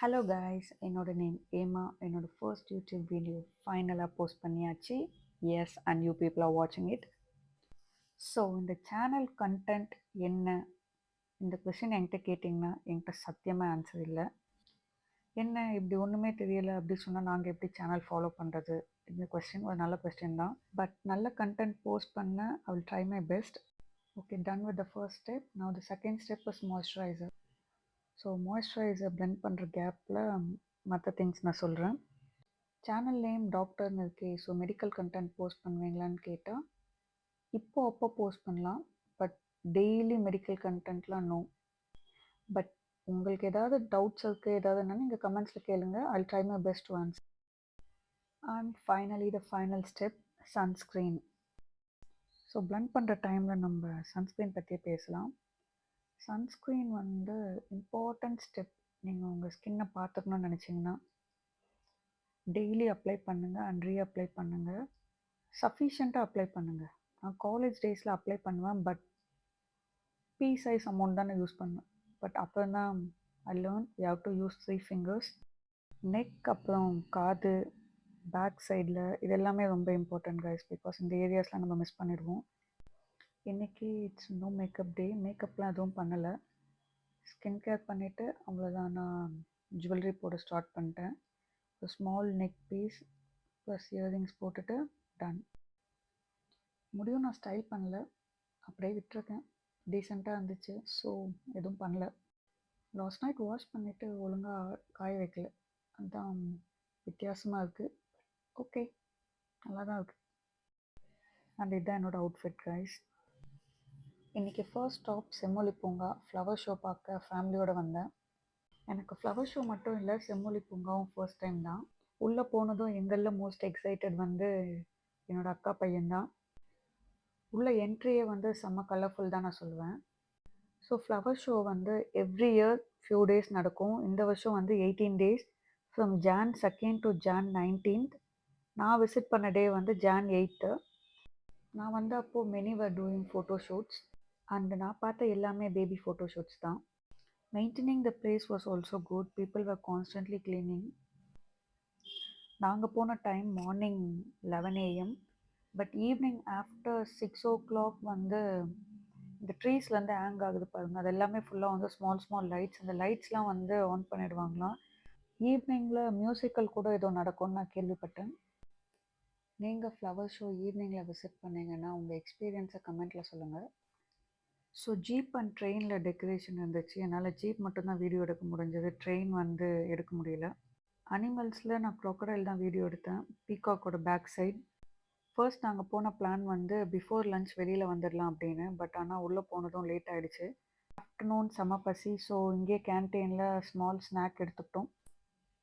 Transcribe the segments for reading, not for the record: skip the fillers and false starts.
Hello guys, என்னோட name Emma. என்னோட first YouTube video ஃபைனலாக போஸ்ட் பண்ணியாச்சு. Yes, and you people are வாட்சிங் இட். ஸோ இந்த சேனல் கண்டென்ட் என்ன, இந்த கொஷின் என்கிட்ட கேட்டிங்கன்னா என்கிட்ட சத்தியமாக ஆன்சர் இல்லை. என்ன இப்படி ஒன்றுமே தெரியலை அப்படி சொன்னால் நாங்கள் எப்படி சேனல் ஃபாலோ பண்ணுறது? இந்த கொஸ்டின் ஒரு நல்ல கொஸ்டின் தான். பட் நல்ல கண்டென்ட் போஸ்ட் பண்ண I will try my best. Okay, done with the first step. Now the second step is moisturiser. So moisturiser blend பண்ணுற கேப்பில் மற்ற திங்ஸ் நான் சொல்கிறேன். சேனல் நேம் டாக்டர்னு இருக்கே, ஸோ மெடிக்கல் கண்டென்ட் போஸ்ட் பண்ணுவீங்களான்னு கேட்டால் அப்போ போஸ்ட் பண்ணலாம். பட் டெய்லி மெடிக்கல் கண்டென்ட்லாம் நோ. பட் உங்களுக்கு ஏதாவது டவுட்ஸ் இருக்குது, ஏதாவதுன்னா நீங்கள் கமெண்ட்ஸில் கேளுங்க. I try my best to answer. And finally the final step, sunscreen. So blend பண்ணுற டைமில் நம்ம சன்ஸ்க்ரீன் பற்றியே பேசலாம். Sunscreen important step. நீங்கள் உங்கள் ஸ்கின்னை பார்த்துக்கணும்னு நினச்சிங்கன்னா டெய்லி அப்ளை பண்ணுங்கள் அண்ட் ரீஅப்ளை பண்ணுங்கள். சஃபிஷியண்ட்டாக அப்ளை பண்ணுங்கள். நான் காலேஜ் டேஸில் அப்ளை பண்ணுவேன், பட் பீ சைஸ் அமௌண்ட் தான் நான் யூஸ் பண்ணுவேன். பட் அப்புறம் தான் I learn you how to use 3 fingers. Neck, அப்புறம் காது, பேக் சைடில் இது எல்லாமே ரொம்ப இம்பார்ட்டன்ட் கைஸ். பிகாஸ் இந்த ஏரியாஸ்லாம் நம்ம மிஸ் பண்ணிடுவோம். இன்றைக்கி இட்ஸ் நோ மேக்கப் டே. மேக்கப்லாம் எதுவும் பண்ணலை. ஸ்கின் கேர் பண்ணிவிட்டு அவ்வளோதான், நான் ஜுவல்லரி போட ஸ்டார்ட் பண்ணிட்டேன். ஒரு small neck piece plus earrings போட்டுட்டு டன். முடியும் நான் ஸ்டைல் பண்ணல, அப்படியே விட்டுருக்கேன். டீசெண்டாக இருந்துச்சு, ஸோ எதுவும் பண்ணல. லாஸ்ட் நைட் வாஷ் பண்ணிவிட்டு ஒழுங்காக காய வைக்கல, அதுதான் வித்தியாசமாக இருக்குது. ஓகே, நல்லா தான் இருக்குது. அண்ட் இதுதான் என்னோடய அவுட்ஃபிட் கைஸ். இன்றைக்கி ஃபர்ஸ்ட் ஸ்டாப் செம்மொழி பூங்கா. ஃப்ளவர் ஷோ பார்க்க ஃபேமிலியோடு வந்தேன். எனக்கு ஃப்ளவர் ஷோ மட்டும் இல்லை, செம்மொழி பூங்காவும் ஃபர்ஸ்ட் டைம் தான். உள்ளே போனதும் எங்களில் மோஸ்ட் எக்ஸைட்டட் என்னோடய அக்கா பையன்தான். உள்ள என்ட்ரியே செம்ம கலர்ஃபுல் தான் நான் சொல்லுவேன். So flower show every year few days நடக்கும். இந்த வருஷம் 18 days from Jan 2nd to Jan 19th. நான் விசிட் பண்ண டே Jan 8th. நான் அப்போது many var doing photoshoots and நான் பார்த்த எல்லாமே பேபி ஃபோட்டோஷூட்ஸ் தான். Maintaining the place was also good. People var constantly cleaning. நாங்கள் போன time morning 11 AM. But evening after 6 o'clock இந்த ட்ரீஸ்லேருந்து ஹேங் ஆகுது பாருங்கள், அது எல்லாமே ஃபுல்லாக ஸ்மால் லைட்ஸ். அந்த லைட்ஸ்லாம் ஆன் பண்ணிடுவாங்களாம். ஈவினிங்கில் மியூசிக்கல் கூட ஏதோ நடக்கும்னு நான் கேள்விப்பட்டேன். நீங்கள் ஃப்ளவர் ஷோ ஈவினிங்கில் விசிட் பண்ணிங்கன்னா உங்கள் எக்ஸ்பீரியன்ஸை கமெண்ட்டில் சொல்லுங்கள். ஸோ ஜீப் அண்ட் ட்ரெயினில் டெக்கரேஷன் இருந்துச்சு. என்னால் ஜீப் மட்டும்தான் வீடியோ எடுக்க முடிஞ்சது, ட்ரெயின் எடுக்க முடியல. அனிமல்ஸில் நான் க்ரோக்கடைல் தான் வீடியோ எடுத்தேன், பீகாக்கோட பேக் சைட். ஃபர்ஸ்ட் நாங்கள் போன பிளான் பிஃபோர் லன்ச் வெளியில் வந்துடலாம் அப்படின்னு. பட் ஆனால் உள்ளே போனதும் லேட் ஆகிடுச்சு. ஆஃப்டர்நூன் செம பசி, ஸோ இங்கே கேன்டீனில் ஸ்மால் ஸ்நாக் எடுத்துக்கிட்டோம்.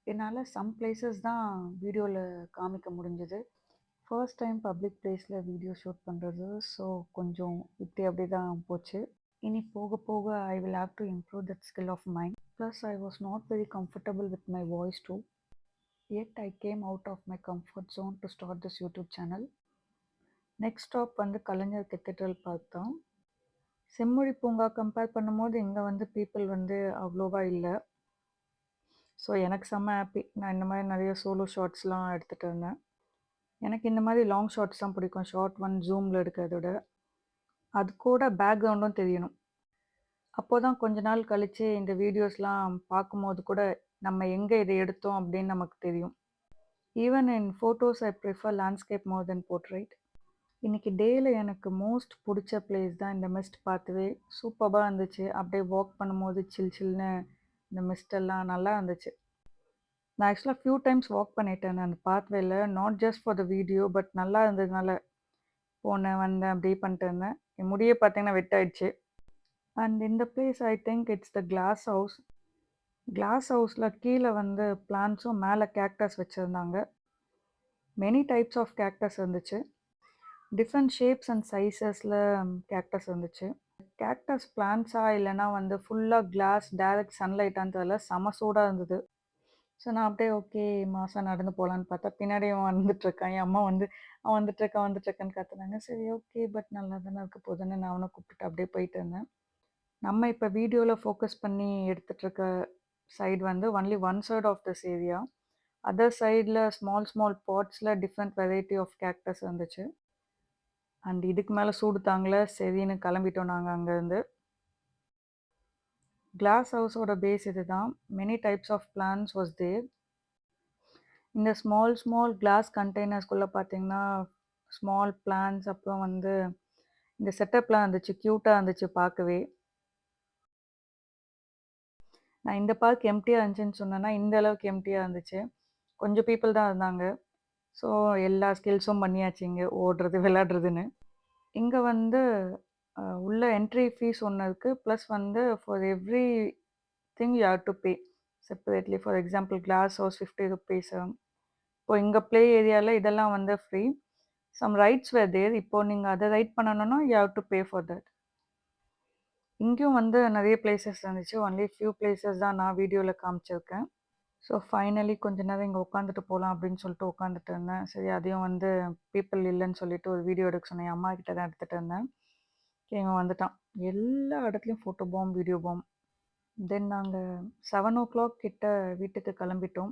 என்னால் சம் பிளேசஸ் தான் வீடியோவில் காமிக்க முடிஞ்சது. ஃபர்ஸ்ட் டைம் பப்ளிக் பிளேஸில் வீடியோ ஷூட் பண்ணுறது, ஸோ கொஞ்சம் இப்படி அப்படி தான் போச்சு. இனி போக போக I will have to improve that skill of mind. Plus I was not very comfortable with my voice too. Yet I came out of my comfort zone to start this YouTube channel. Next stop Kalaignar cathedral பார்த்தோம். செம்மொழி பூங்கா compare பண்ணும்போது இங்கே people அவ்வளோவா இல்லை. So எனக்கு செம்ம happy. நான் இந்த மாதிரி நிறைய சோலோ ஷார்ட்ஸ்லாம் எடுத்துகிட்டு இருந்தேன். எனக்கு இந்த மாதிரி லாங் ஷார்ட்ஸ் தான் பிடிக்கும். ஷார்ட் ஜூமில் எடுக்கிறத விட அது கூட பேக்ரவுண்டும் தெரியணும். அப்போ தான் கொஞ்ச நாள் கழித்து இந்த வீடியோஸ்லாம் பார்க்கும்போது கூட நம்ம எங்கே இதை எடுத்தோம் அப்படின்னு நமக்கு தெரியும். Even in photos I prefer landscape more then portrait. இன்றைக்கி டேயில் எனக்கு மோஸ்ட் பிடிச்ச பிளேஸ் தான் இந்த மிஸ்ட் பாத்வே. சூப்பராக இருந்துச்சு. அப்படியே வாக் பண்ணும்போது சில்லுன்னு இந்த மிஸ்டெல்லாம் நல்லா இருந்துச்சு. நான் ஆக்சுவலாக ஃபியூ டைம்ஸ் வாக் பண்ணிட்டேன் அந்த பாத்வேயில், not just for the video, but நல்லா இருந்ததுனால போனேன் வந்தேன் அப்படியே பண்ணிட்டு இருந்தேன். என் முடியை பார்த்தீங்கன்னா வெட்டாயிடுச்சு. அண்ட் இந்த place I think it's the glass house. Glass ஹவுஸில் கீழே பிளான்ட்ஸும் மேலே கேக்டஸ் வச்சுருந்தாங்க. மெனி டைப்ஸ் ஆஃப் கேக்டஸ் இருந்துச்சு. டிஃப்ரெண்ட் ஷேப்ஸ் அண்ட் சைஸஸில் கேக்டஸ் இருந்துச்சு. கேக்டஸ் பிளான்ட்ஸாக இல்லைனா ஃபுல்லாக கிளாஸ் டைரக்ட் சன்லைட்டான்னு செம சூடாக இருந்தது. ஸோ நான் அப்படியே ஓகே மாதம் நடந்து போகலான்னு பார்த்தா பின்னாடி அவன் வந்துட்டுருக்கான். என் அம்மா அவன் வந்துட்டுருக்கான்னு கற்றுனாங்க. சரி ஓகே, பட் நல்லா தானே இருக்க போதுன்னு நான் அவனை கூப்பிட்டுட்டு அப்படியே போயிட்டு இருந்தேன். நம்ம இப்போ வீடியோவில் ஃபோக்கஸ் பண்ணி எடுத்துகிட்ருக்க சைடு வந்து only one side of this area. Other சைடில் ஸ்மால் ஸ்மால் பாட்ஸில் டிஃப்ரெண்ட் வெரைட்டி ஆஃப் கேக்டஸ் இருந்துச்சு. அண்ட் இதுக்கு மேலே சூடு தாங்கல, சரின்னு கிளம்பிட்டோம் நாங்கள் அங்கேருந்து. கிளாஸ் ஹவுஸோட பேஸ் இது தான். Many types of plants was there. இந்த ஸ்மால் ஸ்மால் கிளாஸ் கண்டெய்னர்ஸ்குள்ளே பார்த்தீங்கன்னா ஸ்மால் பிளான்ஸ், அப்புறம் வந்து இந்த செட்டப்லாம் இருந்துச்சு, க்யூட்டாக இருந்துச்சு பார்க்கவே. நான் இந்த பார்க் எம்டியாக இருந்துச்சுன்னு சொன்னேன்னா இந்த அளவுக்கு எம்டியாக இருந்துச்சு. கொஞ்சம் பீப்புள் தான் இருந்தாங்க. ஸோ எல்லா ஸ்கில்ஸும் பண்ணியாச்சு இங்கே, ஓடுறது விளையாடுறதுன்னு. இங்கே வந்து உள்ள என்ட்ரி ஃபீஸ் ஒன்று இருக்குது. ப்ளஸ் வந்து for every thing you have to pay separately. For example glass house 50 rupees. இப்போ இங்கே ப்ளே ஏரியாவில் இதெல்லாம் வந்து ஃப்ரீ. சம் ரைட்ஸ் வேர் தேர். இப்போது நீங்கள் அதை ரைட் பண்ணணும்னா you have to pay for that. இங்கேயும் வந்து நிறைய பிளேசஸ் இருந்துச்சு. ஒன்லி ஃபியூ பிளேசஸ் தான் நான் வீடியோவில் காமிச்சிருக்கேன். ஸோ ஃபைனலி கொஞ்ச நேரம் இங்கே உட்காந்துட்டு போகலாம் அப்படின்னு சொல்லிட்டு உட்காந்துட்டு இருந்தேன். சரி, அதையும் வந்து பீப்புள் இல்லைன்னு சொல்லிட்டு ஒரு வீடியோ எடுக்க சொன்னேன். என் அம்மா கிட்ட தான் எடுத்துகிட்டு இருந்தேன். இவன் வந்துட்டான். எல்லா இடத்துலையும் ஃபோட்டோ பாம், வீடியோ பாம். தென் நாங்கள் 7 o'clock கிட்ட வீட்டுக்கு கிளம்பிட்டோம்.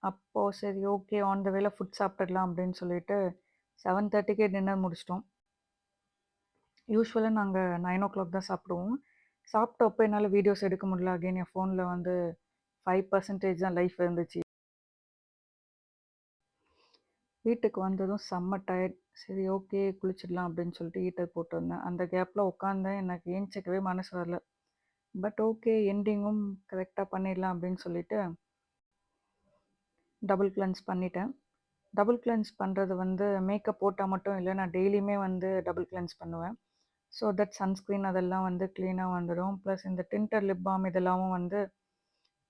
அப்போது சரி ஓகே, ஆன் த வேல ஃபுட் சாப்பிட்டுடலாம் அப்படின்னு சொல்லிட்டு 7:30க்கே டின்னர் முடிச்சிட்டோம். யூஸ்வலாக நாங்கள் 9 o'clock தான் சாப்பிடுவோம். சாப்பிட்டப்போ என்னால் வீடியோஸ் எடுக்க முடியல. அகெயின் என் ஃபோனில் வந்து 5% தான் லைஃப் இருந்துச்சு. வீட்டுக்கு வந்ததும் செம்ம டயர்ட். சரி ஓகே, குளிச்சிடலாம் அப்படின்னு சொல்லிட்டு ஹீட்டர் போட்டிருந்தேன். அந்த கேப்பில் உட்காந்தேன். எனக்கு ஏஞ்சிக்கவே மனசு வரல. பட் ஓகே, எண்டிங்கும் கரெக்டாக பண்ணிடலாம் அப்படின்னு சொல்லிட்டு டபுள் கிளென்ஸ் பண்ணிட்டேன். டபுள் கிளென்ஸ் பண்ணுறது வந்து மேக்கப் போட்டால் மட்டும் இல்லை, நான் டெய்லியுமே வந்து டபுள் கிளென்ஸ் பண்ணுவேன். ஸோ தட் சன்ஸ்க்ரீன் அதெல்லாம் வந்து க்ளீனாக வந்துடும். ப்ளஸ் இந்த டிண்டர் லிப் பாம் இதெல்லாமும் வந்து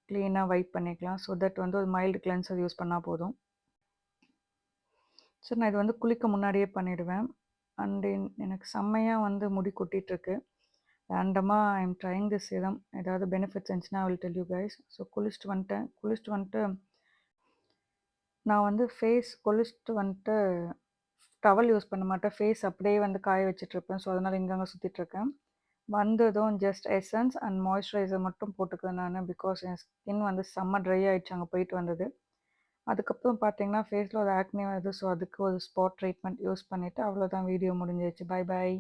க்ளீனாக வைப் பண்ணிக்கலாம். ஸோ தட் வந்து ஒரு மைல்டு கிளென்சர் யூஸ் பண்ணால் போதும். ஸோ நான் இது வந்து குளிக்க முன்னாடியே பண்ணிவிடுவேன். அண்டு எனக்கு செம்மையாக வந்து முடி கொட்டிகிட்ருக்கு. ரேண்டமாக I am trying this serum. ஏதாவது பெனிஃபிட்ஸ் இருந்துச்சுன்னா I will tell you guys. So குளிச்சுட்டு வந்துட்டு நான் வந்து குளிச்சுட்டு வந்துட்டு டவல் யூஸ் பண்ண மாட்டேன். ஃபேஸ் அப்படியே வந்து காய வச்சிட்ருப்பேன். ஸோ அதனால் இங்கங்கே சுற்றிட்டுருக்கேன். வந்ததும் ஜஸ்ட் எசன்ஸ் அண்ட் மாய்ஸ்சரைசர் மட்டும் போட்டுக்குவேன் நான். பிகாஸ் என் ஸ்கின் வந்து செம்ம ட்ரை ஆகிடுச்சு அங்கே போயிட்டு வந்தது. அதுக்கப்புறம் பார்த்தீங்கன்னா ஃபேஸில் ஒரு ஆக்னி வருது. ஸோ அதுக்கு ஒரு ஸ்பாட் ட்ரீட்மெண்ட் யூஸ் பண்ணிவிட்டு அவ்வளோதான், வீடியோ முடிஞ்சிருச்சு. Bye bye.